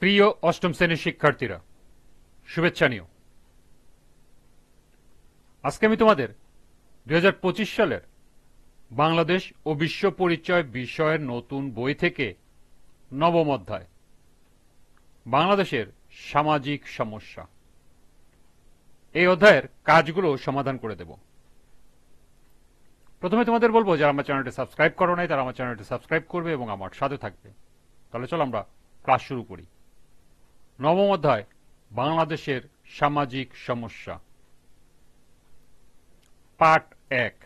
প্রিয় অষ্টম শ্রেণীর শিক্ষার্থীরা, শুভেচ্ছা নিও। আজকে আমি তোমাদের 2025 সালের বাংলাদেশ ও বিশ্ব পরিচয় বিষয়ের নতুন বই থেকে নবম অধ্যায় বাংলাদেশের সামাজিক সমস্যা এই অধ্যায়ের কাজগুলো সমাধান করে দেব। প্রথমে তোমাদের বলবো, যারা আমার চ্যানেলটি সাবস্ক্রাইব করো নাই তারা আমার চ্যানেলটি সাবস্ক্রাইব করবে এবং আমার সাথে থাকবে। তাহলে চলো আমরা ক্লাস শুরু করি। নবম অধ্যায় বাংলাদেশের সামাজিক সমস্যা, পার্ট 1।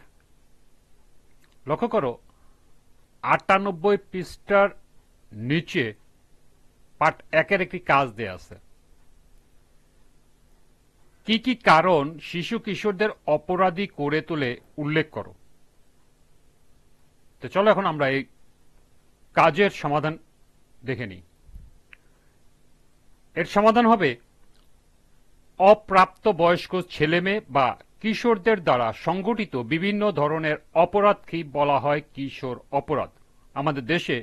লক্ষ্য করো, 98 পৃষ্ঠার নিচে পার্ট 1-এর একটি কাজ দেয়া আছে। কি কি কারণ শিশু কিশোরদের অপরাধী করে তোলে উল্লেখ করো। তো চলো এখন আমরা এই কাজের সমাধান দেখে নিই। এর সমাধান হবে, অপ্রাপ্ত বয়স্ক ছেলেমেয়ে বা কিশোরদের দ্বারা সংগঠিত বিভিন্ন ধরনের অপরাধকেই বলা হয় কিশোর অপরাধ। আমাদের দেশে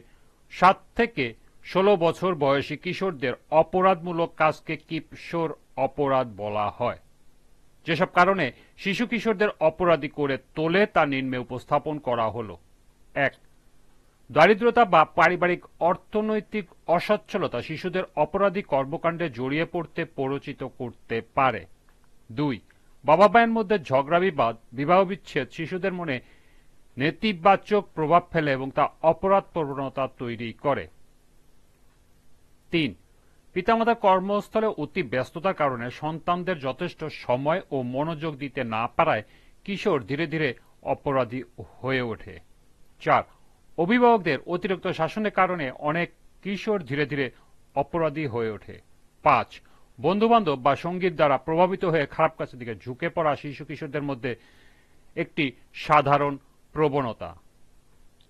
7 থেকে 16 বছর বয়সী কিশোরদের অপরাধমূলক কাজকে কিশোর অপরাধ বলা হয়। যেসব কারণে শিশু কিশোরদের অপরাধী করে তোলে তা নিম্নে উপস্থাপন করা হলো। 1. দারিদ্রতা বা পারিবারিক অর্থনৈতিক অসচ্ছলতা শিশুদের অপরাধী কর্মকাণ্ডে জড়িয়ে পড়তে প্ররোচিত করতে পারে। 2. বাবা মায়ের মধ্যে ঝগড়া বিবাদ, বিবাহ বিচ্ছেদ শিশুদের মনে নেতিবাচক প্রভাব ফেলে এবং তা অপরাধ প্রবণতা তৈরি করে। 3. পিতামাতার কর্মস্থলে অতি ব্যস্ততার কারণে সন্তানদের যথেষ্ট সময় ও মনোযোগ দিতে না পারায় কিশোর ধীরে ধীরে অপরাধী হয়ে ওঠে। 4. অভিভাবকদের অতিরিক্ত শাসনের কারণে অনেক কিশোর ধীরে ধীরে অপরাধী হয়ে ওঠে। 5. বন্ধুবান্ধব বা সঙ্গীত দ্বারা প্রভাবিত হয়ে খারাপ কাজের দিকে ঝুঁকে পড়া শিশু কিশোরদের মধ্যে একটি সাধারণ প্রবণতা।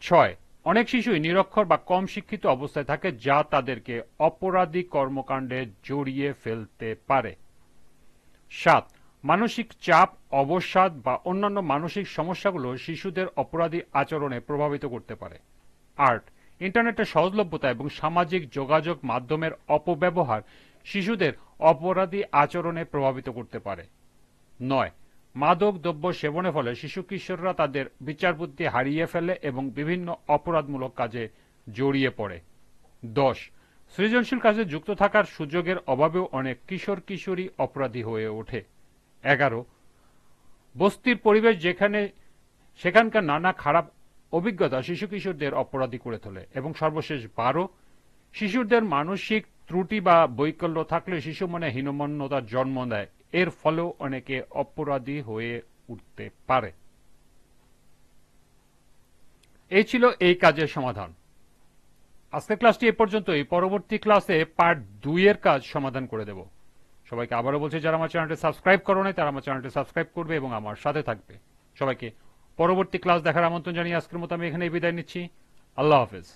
6. অনেক শিশুই নিরক্ষর বা কম শিক্ষিত অবস্থায় থাকে, যা তাদেরকে অপরাধী কর্মকাণ্ডে জড়িয়ে ফেলতে পারে। 7. মানসিক চাপ, অবসাদ বা অন্যান্য মানসিক সমস্যাগুলো শিশুদের অপরাধী আচরণে প্রভাবিত করতে পারে। 8. ইন্টারনেটের সহজলভ্যতা এবং সামাজিক যোগাযোগ মাধ্যমের অপব্যবহার শিশুদের অপরাধী আচরণে প্রভাবিত করতে পারে। 9. মাদক দ্রব্য সেবনের ফলে শিশু কিশোররা তাদের বিচারবুদ্ধি হারিয়ে ফেলে এবং বিভিন্ন অপরাধমূলক কাজে জড়িয়ে পড়ে। 10. সৃজনশীল কাজে যুক্ত থাকার সুযোগের অভাবেও অনেক কিশোর কিশোরী অপরাধী হয়ে ওঠে। 11. বস্তির পরিবেশ সেখানকার নানা খারাপ অভিজ্ঞতা শিশু কিশোরদের অপরাধী করে তোলে। এবং সর্বশেষ 12. শিশুদের মানসিক ত্রুটি বা বৈকল্য থাকলে শিশু মনে হীনমন্যতার জন্ম দেয়, এর ফলেও অনেকে অপরাধী হয়ে উঠতে পারে। এই ছিল এই কাজের সমাধান। আজকের ক্লাসটি এ পর্যন্তই। পরবর্তী ক্লাসে পার্ট 2-এর কাজ সমাধান করে দেব। সবাইকে আবারও বলছি, যারা আমার চ্যানেলটি সাবস্ক্রাইব করো নাই তারা আমার চ্যানেলটি সাবস্ক্রাইব করবে এবং আমার সাথে থাকবে। সবাইকে পরবর্তী ক্লাস দেখার আমন্ত্রণ জানিয়ে আজকের মতো আমি এখানেই বিদায় নিচ্ছি। আল্লাহ হাফেজ।